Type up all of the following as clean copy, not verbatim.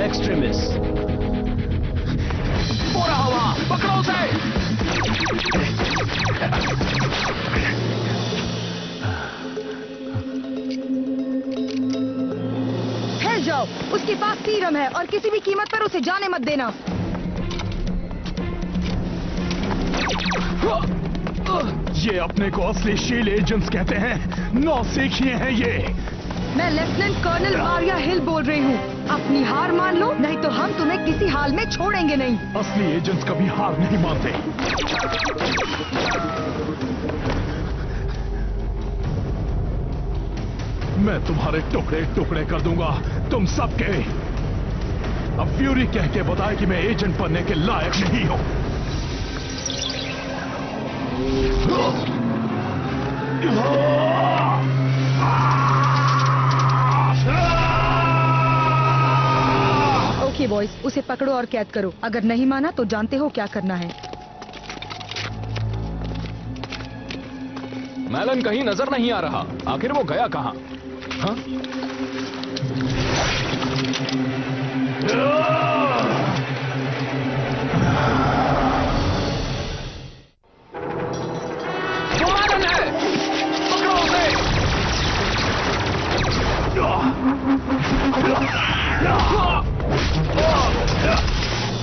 Extremist. हो रहा वहां, पकड़ो उसे। ठहर जाओ, उसके पास सीरम है और किसी भी कीमत पर उसे जाने मत देना। ये अपने को असली शील्ड एजेंट्स कहते हैं। नौसिखिए हैं ये। मैं लेफ्टिनेंट कर्नल मारिया हिल बोल रही हूँ। अपनी हार मान लो, नहीं तो हम तुम्हें किसी हाल में छोड़ेंगे नहीं। असली एजेंट्स कभी हार नहीं मानते। मैं तुम्हारे टुकड़े टुकड़े कर दूंगा, तुम सबके। अब फ्यूरी कह के बताए कि मैं एजेंट बनने के लायक नहीं हूं। ओके बॉयज, उसे पकड़ो और कैद करो। अगर नहीं माना तो जानते हो क्या करना है। मैलन कहीं नजर नहीं आ रहा। आखिर वो गया कहां? हाँ? वो मैलन है, पकड़ो उसे।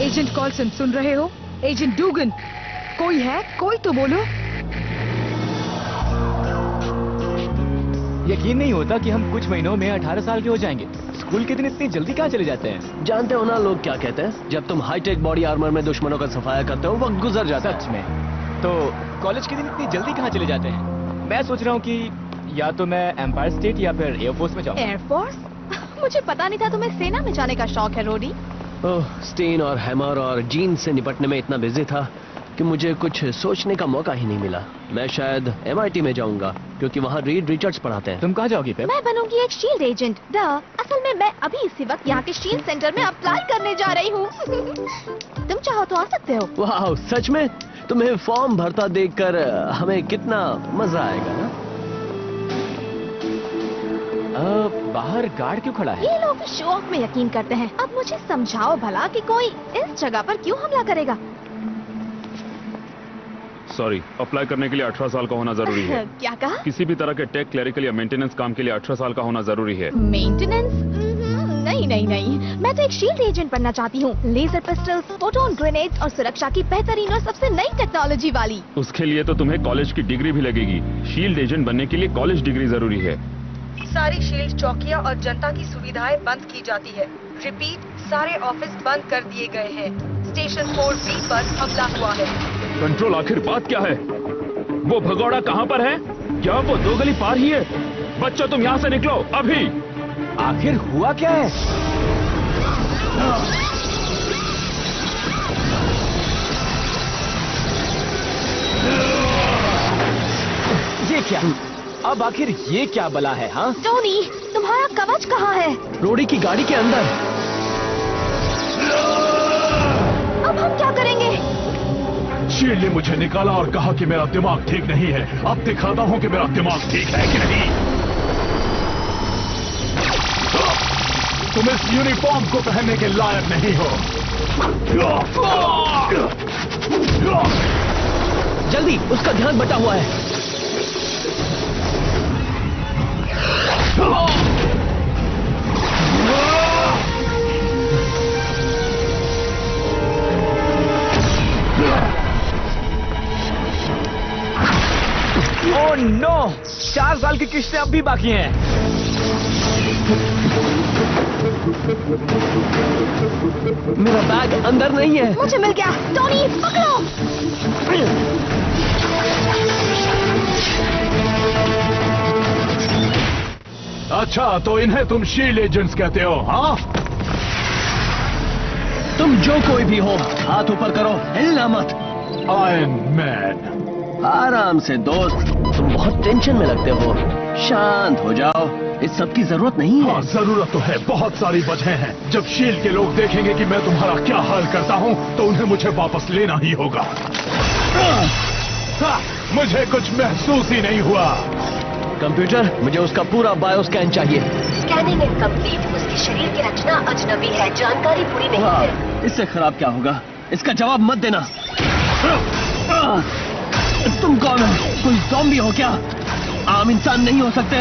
एजेंट कॉल्सन, सुन रहे हो? एजेंट डूगन, कोई है? कोई तो बोलो। यकीन नहीं होता कि हम कुछ महीनों में 18 साल के हो जाएंगे। स्कूल के दिन इतनी जल्दी कहाँ चले जाते हैं? जानते हो ना लोग क्या कहते हैं? जब तुम हाईटेक बॉडी आर्मर में दुश्मनों का सफाया करते हो, वक्त गुजर जाता है। सच में? तो कॉलेज के दिन इतनी जल्दी कहाँ चले जाते हैं? मैं सोच रहा हूँ कि या तो मैं एम्पायर स्टेट या फिर एयरफोर्स में जाऊँ। एयरफोर्स? मुझे पता नहीं था तुम्हें सेना में जाने का शौक है रोडी। ओह, स्टीन और हैमर और जीन से निपटने में इतना बिजी था कि मुझे कुछ सोचने का मौका ही नहीं मिला। मैं शायद MIT में जाऊंगा क्योंकि वहाँ रीड रिचर्ड्स पढ़ाते हैं। तुम कहाँ जाओगी पेप? मैं बनूंगी एक शील्ड एजेंट। असल में मैं अभी इसी वक्त यहाँ के शील्ड सेंटर में अप्लाई करने जा रही हूँ। तुम चाहो तो आ सकते हो। वाह, सच में? तुम्हें फॉर्म भरता देखकर हमें कितना मजा आएगा ना। बाहर गार्ड क्यों खड़ा है? ये लोग शो ऑफ में यकीन करते हैं। अब मुझे समझाओ भला कि कोई इस जगह पर क्यों हमला करेगा। सॉरी, अप्लाई करने के लिए 18 साल का होना जरूरी है। क्या कहा? किसी भी तरह के टेक, क्लरिकल या मेंटेनेंस काम के लिए 18 साल का होना जरूरी है। मेंटेनेंस? नहीं नहीं नहीं, मैं तो एक शील्ड एजेंट बनना चाहती हूँ। लेजर पिस्टल्स, फोटोन ग्रेनेड्स और सुरक्षा की बेहतरीन और सबसे नई टेक्नोलॉजी वाली। उसके लिए तो तुम्हें कॉलेज की डिग्री भी लगेगी। शील्ड एजेंट बनने के लिए कॉलेज डिग्री जरूरी है। सारी शील्ड चौकियां और जनता की सुविधाएं बंद की जाती है। रिपीट, सारे ऑफिस बंद कर दिए गए हैं। स्टेशन 4B पर हमला हुआ है। कंट्रोल, आखिर बात क्या है? वो भगौड़ा कहाँ पर है? क्या वो 2 गली पार ही है? बच्चों, तुम यहाँ से निकलो अभी। आखिर हुआ क्या है? ये क्या? अब आखिर ये क्या बला है? हाँ टोनी, तुम्हारा कवच कहाँ है? रोडी की गाड़ी के अंदर। अब हम क्या करेंगे? शील्ड ने मुझे निकाला और कहा कि मेरा दिमाग ठीक नहीं है। अब दिखाता हूं कि मेरा दिमाग ठीक है कि नहीं। तुम इस यूनिफॉर्म को पहनने के लायक नहीं हो। जल्दी, उसका ध्यान बटा हुआ है। Oh no! 4 साल की किस्तें अब भी बाकी हैं। मेरा बैग अंदर नहीं है। मुझे मिल गया। टोनी, पकड़ो। अच्छा, तो इन्हें तुम शील्ड एजेंट्स कहते हो, हाँ? तुम जो कोई भी हो, हाथ ऊपर करो, हिलना मत। Iron man. आराम से दोस्त, तुम बहुत टेंशन में लगते हो। शांत हो जाओ, इस सब की जरूरत नहीं है। हाँ, जरूरत तो है। बहुत सारी वजह हैं। जब शील्ड के लोग देखेंगे कि मैं तुम्हारा क्या हाल करता हूँ, तो उन्हें मुझे वापस लेना ही होगा। मुझे कुछ महसूस ही नहीं हुआ। कंप्यूटर, मुझे उसका पूरा बायो स्कैन चाहिए। Scanning incomplete. उसके शरीर की रचना अजनबी है, जानकारी पूरी नहीं है। इससे खराब क्या होगा? इसका जवाब मत देना। तुम कौन हो? कोई ज़ॉम्बी हो क्या? आम इंसान नहीं हो सकते।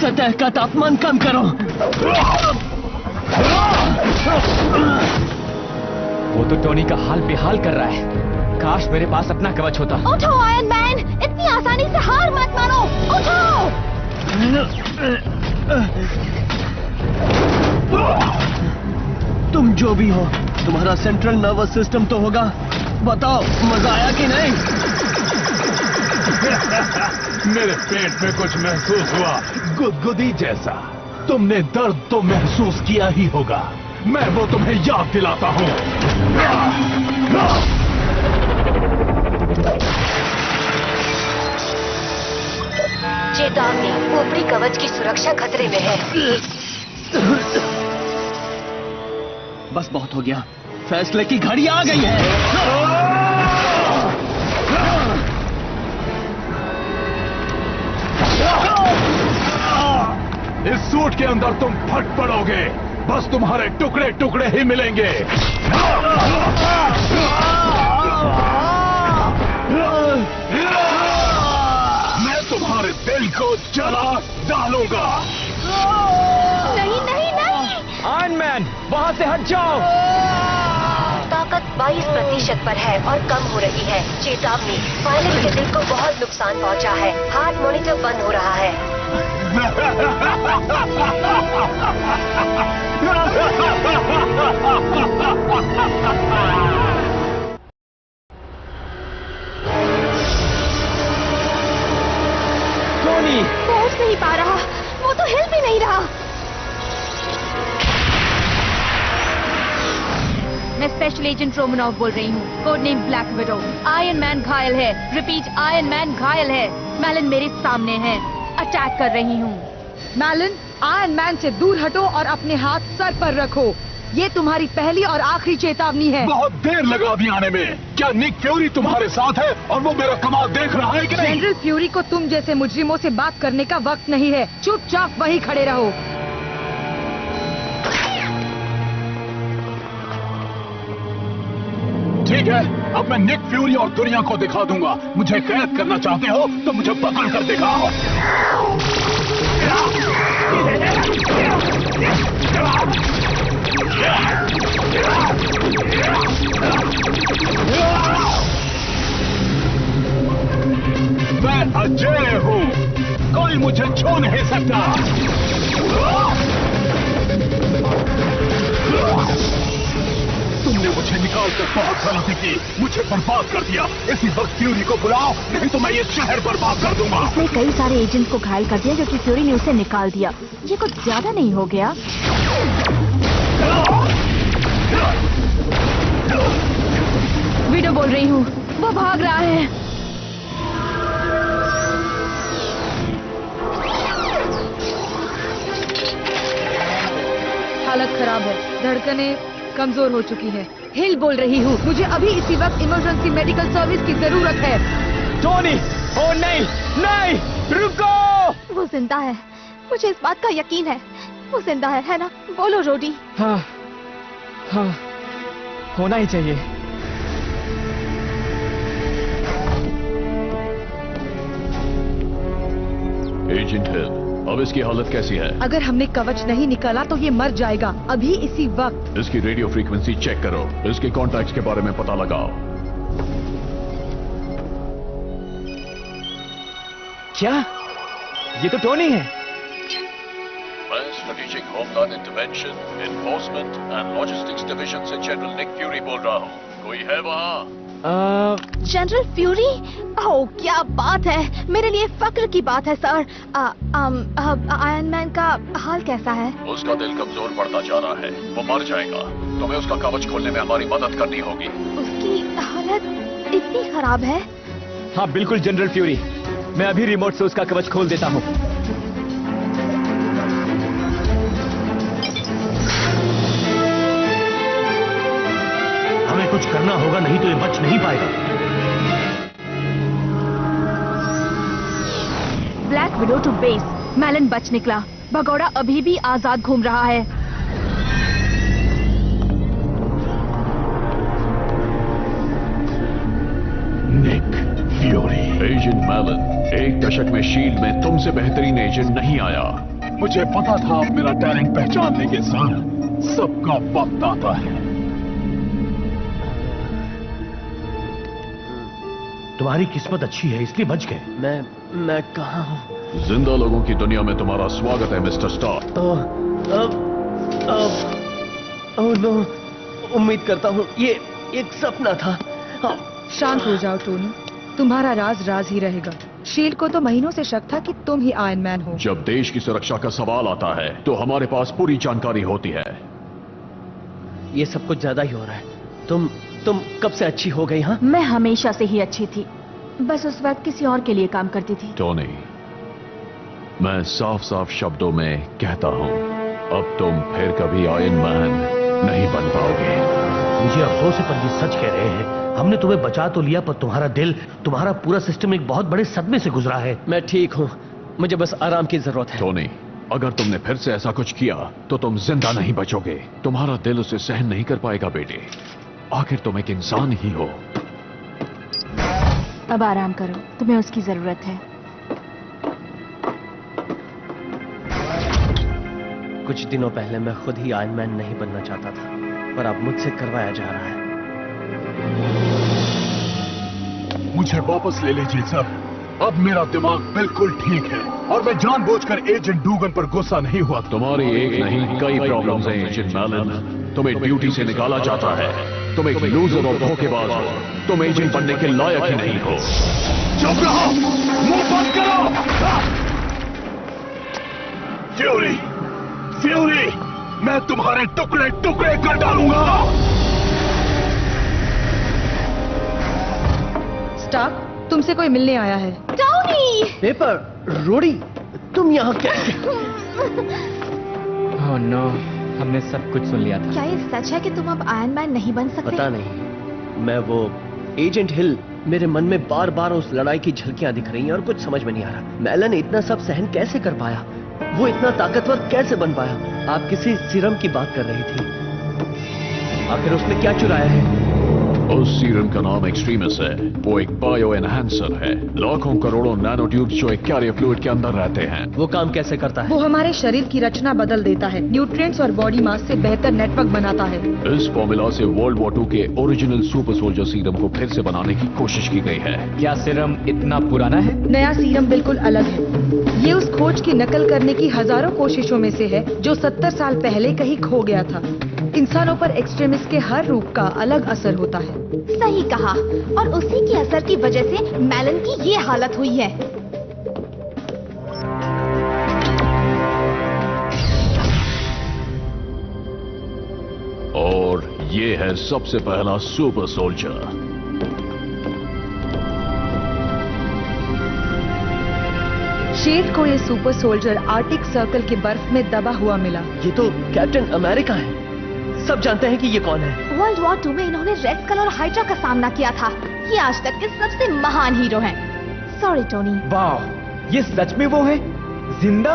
सतह का तापमान कम करो। वो तो टोनी का हाल बेहाल कर रहा है। काश मेरे पास अपना कवच होता। उठो आयरन मैन, इतनी आसानी से हार मत मानो। उठो। तुम जो भी हो, तुम्हारा सेंट्रल नर्वस सिस्टम तो होगा। बताओ, मजा आया कि नहीं? मेरे पेट में कुछ महसूस हुआ, गुदगुदी जैसा। तुमने दर्द तो महसूस किया ही होगा। मैं वो तुम्हें याद दिलाता हूँ। चेतावनी, ऊपरी कवच की सुरक्षा खतरे में है। बस बहुत हो गया, फैसले की घड़ी आ गई है। इस सूट के अंदर तुम फट पड़ोगे, बस तुम्हारे टुकड़े टुकड़े ही मिलेंगे। मैं तुम्हारे दिल को जला डालूंगा। नहीं नहीं नहीं। आयरन मैन, वहां से हट जाओ। ताकत 22% पर है और कम हो रही है। चेतावनी, पायलट के दिल को बहुत नुकसान पहुंचा है। हार्ट मॉनिटर बंद हो रहा है। टोनी, पहुंच नहीं पा रहा, वो तो हिल भी नहीं रहा। मैं स्पेशल एजेंट रोमनॉव बोल रही हूँ, code name black window. Iron man घायल है। रिपीट, आयरन मैन घायल है। मैलन मेरे सामने है, अटैक कर रही हूँ। मैलन, आयरन मैन से दूर हटो और अपने हाथ सर पर रखो। ये तुम्हारी पहली और आखिरी चेतावनी है। बहुत देर लगा अभी आने में। क्या निक फ्यूरी तुम्हारे साथ है और वो मेरा कमाल देख रहा है कि नहीं? जनरल फ्यूरी को तुम जैसे मुजरिमों से बात करने का वक्त नहीं है। चुपचाप वहीं खड़े रहो। ठीक है, अब मैं निक फ्यूरी और दुनिया को दिखा दूंगा। मुझे कैद करना चाहते हो तो मुझे पकड़ कर दिखाओ। मैं अजय हूँ, कोई मुझे छू नहीं सकता। तुमने मुझे निकालकर बहुत गलती की, मुझे बर्बाद कर दिया। इसी वक्त फ्यूरी को बुलाओ, नहीं तो मैं ये शहर बर्बाद कर दूंगा। उसने कई सारे एजेंट्स को घायल कर दिया, क्योंकि फ्यूरी ने उसे निकाल दिया। ये कुछ ज्यादा नहीं हो गया? विडो बोल रही हूँ, वो भाग रहा है। हालत खराब है, धड़कनें कमजोर हो चुकी है। हिल बोल रही हूँ, मुझे अभी इसी वक्त इमरजेंसी मेडिकल सर्विस की जरूरत है। टोनी, ओ नहीं, नहीं, रुको। वो जिंदा है, मुझे इस बात का यकीन है। वो जिंदा है ना? बोलो रोडी। हाँ, हाँ, होना ही चाहिए। एजेंट हिल, अब इसकी हालत कैसी है? अगर हमने कवच नहीं निकाला तो ये मर जाएगा, अभी इसी वक्त। इसकी रेडियो फ्रीक्वेंसी चेक करो, इसके कॉन्टैक्ट्स के बारे में पता लगाओ। क्या? ये तो टोनी है। मैं strategic homeland intervention, enforcement and logistics division से जनरल निक फ्यूरी बोल रहा हूँ। कोई है वहाँ? General fury? ओह, क्या बात है, मेरे लिए फक्र की बात है सर। आयरन मैन का हाल कैसा है? उसका दिल कमजोर पड़ता जा रहा है, वो मर जाएगा। तुम्हें उसका कवच खोलने में हमारी मदद करनी होगी। उसकी हालत इतनी खराब है? हाँ बिल्कुल जनरल फ्यूरी, मैं अभी रिमोट से उसका कवच खोल देता हूँ। बचना होगा, नहीं तो ये बच नहीं पाएगा। ब्लैक विडो टू बेस। मैलन बच निकला। भगोड़ा अभी भी आजाद घूम रहा है। Nick Fury. एजेंट मैलन, एक दशक में शील्ड में तुमसे बेहतरीन एजेंट नहीं आया। मुझे पता था आप मेरा टैलेंट पहचान लेंगे सर। सबका वक्त आता है। तुम्हारी किस्मत अच्छी है इसलिए बच गए। मैं कहाँ हूँ? जिंदा लोगों की दुनिया में तुम्हारा स्वागत है मिस्टर स्टार। ओह नो, उम्मीद करता हूँ ये एक सपना था। शांत हो जाओ टोनी, तुम्हारा राज राज ही रहेगा। शील्ड को तो महीनों से शक था कि तुम ही आयरन मैन हो। जब देश की सुरक्षा का सवाल आता है तो हमारे पास पूरी जानकारी होती है। ये सब कुछ ज्यादा ही हो रहा है। तुम कब से अच्छी हो गई? हाँ, मैं हमेशा से ही अच्छी थी, बस उस वक्त किसी और के लिए काम करती थी। टोनी, मैं साफ साफ शब्दों में कहता हूं, अब तुम फिर कभी आयरन मैन नहीं बन पाओगे। मुझे अफसोस है पर ये सच कह रहे हैं। हमने तुम्हें बचा तो लिया पर तुम्हारा दिल, तुम्हारा पूरा सिस्टम एक बहुत बड़े सदमे से गुजरा है। मैं ठीक हूँ, मुझे बस आराम की जरूरत है। टोनी, अगर तुमने फिर से ऐसा कुछ किया तो तुम जिंदा नहीं बचोगे। तुम्हारा दिल उसे सहन नहीं कर पाएगा बेटे। आखिर तुम एक इंसान ही हो। अब आराम करो, तुम्हें उसकी जरूरत है। कुछ दिनों पहले मैं खुद ही आयरन मैन नहीं बनना चाहता था, पर अब मुझसे करवाया जा रहा है। मुझे वापस ले लीजिए सर। अब मेरा दिमाग बिल्कुल ठीक है और मैं जानबूझकर एजेंट डूगन पर गुस्सा नहीं हुआ। तुम्हारी एक नहीं कई प्रॉब्लम्स हैं एजेंट मैलन। तुम्हें ड्यूटी से निकाला जाता है। तुम एक लूजर और धोखेबाज हो। तुम एजेंट बनने के लायक ही नहीं हो। चुप रहो, मुंह बंद करो। फ्यूरी, फ्यूरी, मैं तुम्हारे टुकड़े टुकड़े कर डालूंगा। स्टार्क, तुमसे कोई मिलने आया है। टोनी! पेपर, रोडी, तुम यहाँ कैसे? ओह नो, हमने सब कुछ सुन लिया था। क्या ये सच है कि तुम अब आयरन मैन नहीं बन सकते? पता नहीं, मैं वो एजेंट हिल, मेरे मन में बार बार उस लड़ाई की झलकियां दिख रही हैं और कुछ समझ में नहीं आ रहा। मैलन इतना सब सहन कैसे कर पाया? वो इतना ताकतवर कैसे बन पाया? आप किसी सीरम की बात कर रही थी, आखिर उसने क्या चुराया है? उस सीरम का नाम एक्सट्रीमिस है। वो एक बायो एनहांसर है। लाखों करोड़ों नैनो ट्यूब्स जो एक कैरियर फ्लूइड के अंदर रहते हैं। वो काम कैसे करता है? वो हमारे शरीर की रचना बदल देता है, न्यूट्रिएंट्स और बॉडी मास से बेहतर नेटवर्क बनाता है। इस फॉर्मूला से वर्ल्ड वॉर 2 के ओरिजिनल सुपर सोल्जर सीरम को फिर से बनाने की कोशिश की गई है। क्या सीरम इतना पुराना है? नया सीरम बिल्कुल अलग है। ये उस खोज की नकल करने की हजारों कोशिशों में से है जो 70 साल पहले कहीं खो गया था। इंसानों पर एक्सट्रीमिस्ट के हर रूप का अलग असर होता है। सही कहा, और उसी के असर की वजह से मैलन की ये हालत हुई है। और ये है सबसे पहला सुपर सोल्जर। शील्ड को ये सुपर सोल्जर आर्टिक सर्कल के बर्फ में दबा हुआ मिला। ये तो कैप्टन अमेरिका है। सब जानते हैं कि ये कौन है। वर्ल्ड वॉर 2 में इन्होंने रेड स्कल और हाइड्रा का सामना किया था। ये आज तक के सबसे महान हीरो हैं। Sorry Tony. वाह, ये सच में वो है? जिंदा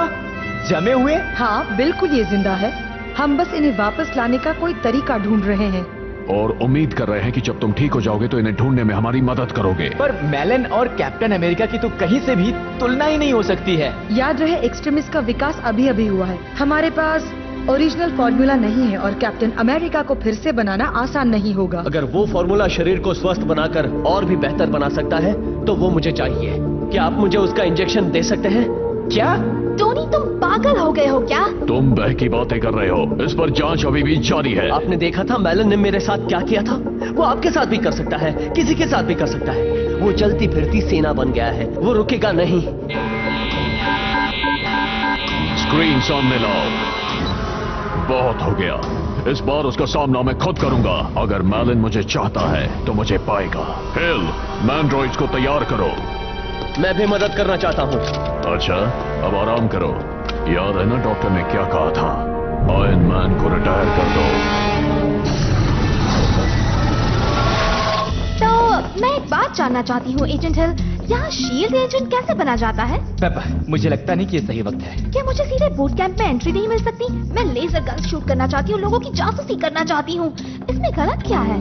जमे हुए? हाँ बिल्कुल, ये जिंदा है। हम बस इन्हें वापस लाने का कोई तरीका ढूंढ रहे हैं। और उम्मीद कर रहे हैं कि जब तुम ठीक हो जाओगे तो इन्हें ढूंढने में हमारी मदद करोगे। पर मैलन और कैप्टन अमेरिका की तो कहीं से भी तुलना ही नहीं हो सकती है। याद रहे, एक्सट्रीमिस्ट का विकास अभी अभी हुआ है। हमारे पास ओरिजिनल फॉर्मूला नहीं है और कैप्टन अमेरिका को फिर से बनाना आसान नहीं होगा। अगर वो फॉर्मूला शरीर को स्वस्थ बनाकर और भी बेहतर बना सकता है तो वो मुझे चाहिए। क्या आप मुझे उसका इंजेक्शन दे सकते हैं? क्या? टोनी, तुम पागल हो गए हो क्या? तुम बहकी बातें कर रहे हो। इस पर जांच अभी भी जारी है। आपने देखा था मैलन ने मेरे साथ क्या किया था? वो आपके साथ भी कर सकता है, किसी के साथ भी कर सकता है। वो चलती फिरती सेना बन गया है, वो रुकेगा नहीं। स्क्रीन सामने लाओ। बहुत हो गया। इस बार उसका सामना मैं खुद करूंगा। अगर मैलन मुझे चाहता है तो मुझे पाएगा। हिल, मैंड्रॉइड्स को तैयार करो। मैं भी मदद करना चाहता हूँ। अच्छा, अब आराम करो। याद है ना डॉक्टर ने क्या कहा था? आयरन मैन को रिटायर कर दो। मैं एक बात जानना चाहती हूँ एजेंट हिल, यहाँ शील्ड एजेंट कैसे बना जाता है? पेपर, मुझे लगता नहीं कि ये सही वक्त है। क्या मुझे सीधे बूट कैंप में एंट्री नहीं मिल सकती? मैं लेजर गन शूट करना चाहती हूँ, लोगों की जासूसी करना चाहती हूँ। इसमें गलत क्या है?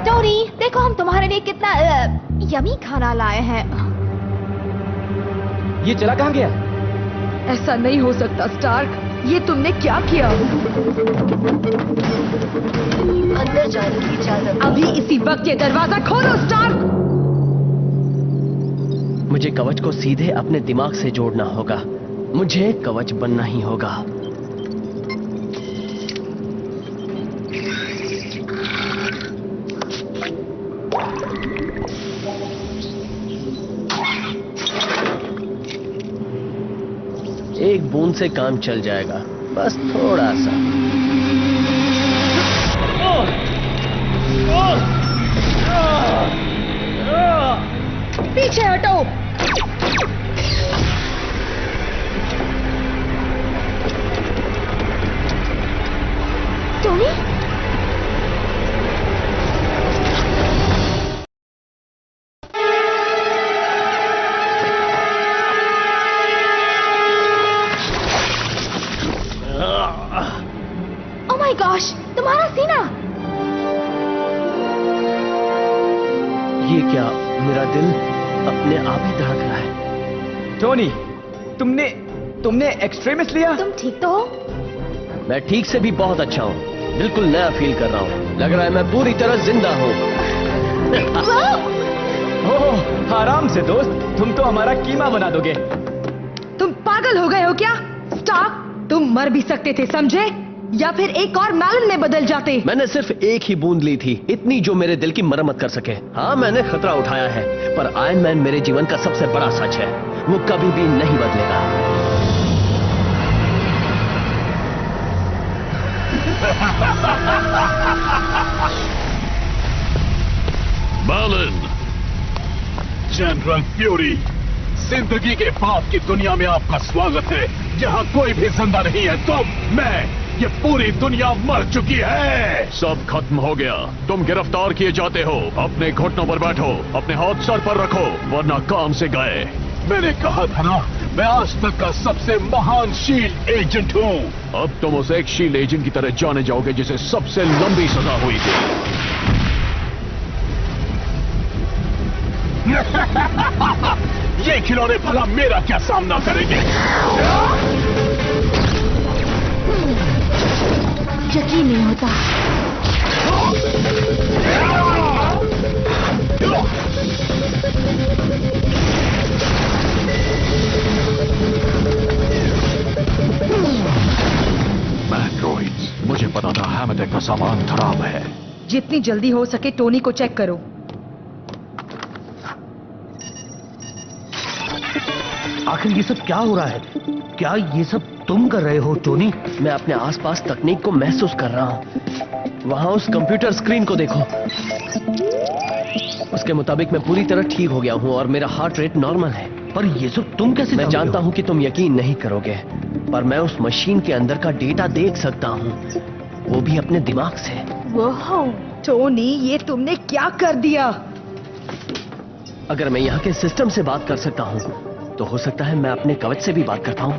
टोनी, देखो हम तुम्हारे लिए कितना यमी खाना लाए हैं। ये चला कहाँ गया? ऐसा नहीं हो सकता स्टार्क, ये तुमने क्या किया? अंदर जाने की इजाजत। अभी इसी वक्त ये दरवाजा खोलो स्टार्क। मुझे कवच को सीधे अपने दिमाग से जोड़ना होगा। मुझे कवच बनना ही होगा। एक बूंद से काम चल जाएगा, बस थोड़ा सा। पीछे हटो। टोनी, ओह माय गॉश, तुम्हारा सीना। ये क्या, मेरा दिल अपने आप ही धड़क रहा है। टोनी, तुमने एक्सट्रीमिस्ट लिया? तुम ठीक तो हो? मैं ठीक से भी बहुत अच्छा हूँ, बिल्कुल नया फील कर रहा हूँ। लग रहा है मैं पूरी तरह जिंदा हूँ। ओह, आराम से दोस्त, तुम तो हमारा कीमा बना दोगे। तुम पागल हो गए हो क्या स्टार्क? तुम मर भी सकते थे, समझे? या फिर एक और मैलन में बदल जाते। मैंने सिर्फ एक ही बूंद ली थी, इतनी जो मेरे दिल की मरम्मत कर सके। हाँ, मैंने खतरा उठाया है, पर आयरन मैन मेरे जीवन का सबसे बड़ा सच है। वो कभी भी नहीं बदलेगा। मैलन, जनरल फ्यूरी, जिंदगी के बाद की दुनिया में आपका स्वागत है। यहाँ कोई भी जिंदा नहीं है। मैं, ये पूरी दुनिया मर चुकी है। सब खत्म हो गया। तुम गिरफ्तार किए जाते हो। अपने घुटनों पर बैठो, अपने हाथ सर पर रखो, वरना काम से गए। मैंने कहा था ना, मैं आज तक का सबसे महान शील्ड एजेंट हूँ। अब तुम उस एक शील्ड एजेंट की तरह जाने जाओगे जिसे सबसे लंबी सजा हुई थी। ये खिलौने भला मेरा क्या सामना करेंगे? यकीन नहीं होता। मैंड्रॉइड्स, मुझे पता था हैमटेक का सामान खराब है। जितनी जल्दी हो सके टोनी को चेक करो। आखिर ये सब क्या हो रहा है? क्या ये सब तुम कर रहे हो टोनी? मैं अपने आसपास तकनीक को महसूस कर रहा हूँ। वहां उस कंप्यूटर स्क्रीन को देखो। उसके मुताबिक मैं पूरी तरह ठीक हो गया हूँ और मेरा हार्ट रेट नॉर्मल है। पर ये सब तुम कैसे मैं समझे जानता हो? हूँ कि तुम यकीन नहीं करोगे, पर मैं उस मशीन के अंदर का डेटा देख सकता हूँ, वो भी अपने दिमाग से। वो टोनी, ये तुमने क्या कर दिया? अगर मैं यहाँ के सिस्टम से बात कर सकता हूँ, तो हो सकता है मैं अपने कवच से भी बात कर पाऊँ।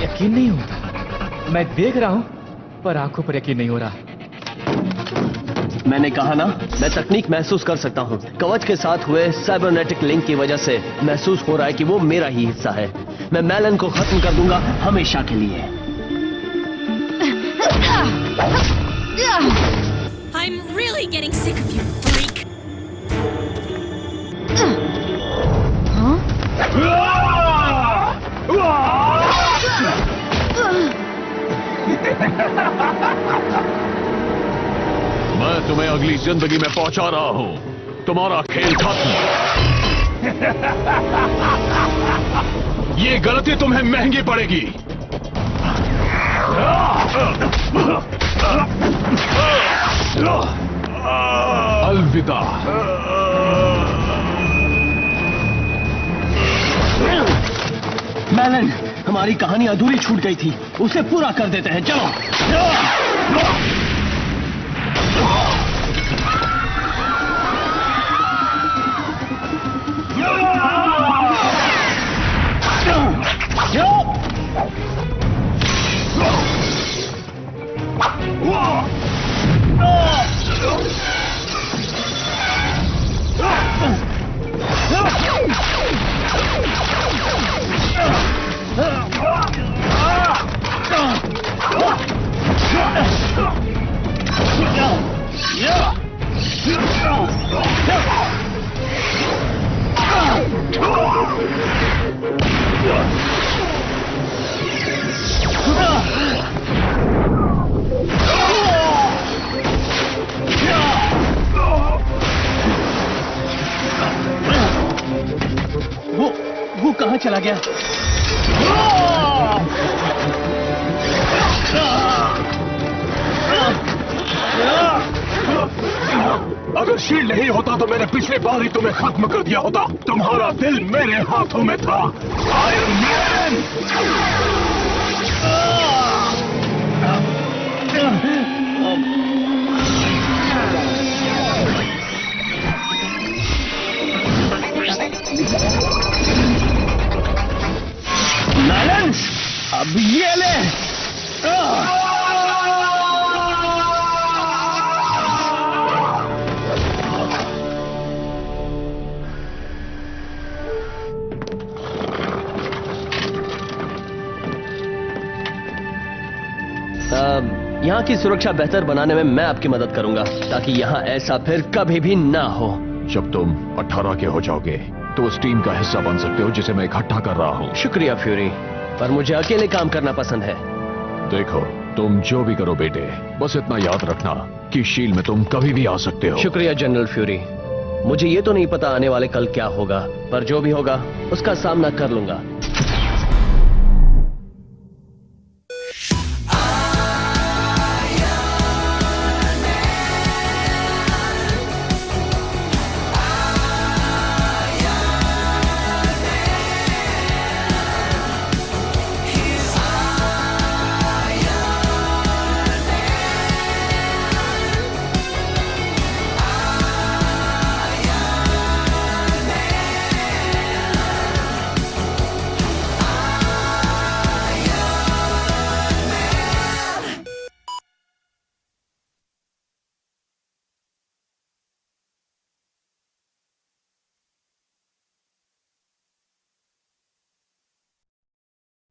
यकीन नहीं होता। मैं देख रहा हूं, पर आंखों पर यकीन नहीं हो रहा। मैंने कहा ना, मैं तकनीक महसूस कर सकता हूँ। कवच के साथ हुए साइबरनेटिक लिंक की वजह से महसूस हो रहा है कि वो मेरा ही हिस्सा है। मैं मैलन को खत्म कर दूंगा हमेशा के लिए। I'm really getting sick of you, freak. मैं तुम्हें अगली जिंदगी में पहुंचा रहा हूं। तुम्हारा खेल खत्म। ये गलती तुम्हें महंगी पड़ेगी। अलविदा। मैलन, हमारी कहानी अधूरी छूट गई थी, उसे पूरा कर देते हैं, चलो। वो कहाँ चला गया? अगर शील्ड नहीं होता तो मैंने पिछले बार ही तुम्हें खत्म कर दिया होता। तुम्हारा दिल मेरे हाथों में था, आयरन मैन। मैलन, अब ये ले। यहाँ की सुरक्षा बेहतर बनाने में मैं आपकी मदद करूंगा, ताकि यहाँ ऐसा फिर कभी भी ना हो। जब तुम 18 के हो जाओगे तो उस टीम का हिस्सा बन सकते हो जिसे मैं इकट्ठा कर रहा हूँ। शुक्रिया फ्यूरी, पर मुझे अकेले काम करना पसंद है। देखो, तुम जो भी करो बेटे, बस इतना याद रखना कि शील्ड में तुम कभी भी आ सकते हो। शुक्रिया जनरल फ्यूरी, मुझे ये तो नहीं पता आने वाले कल क्या होगा, पर जो भी होगा उसका सामना कर लूंगा।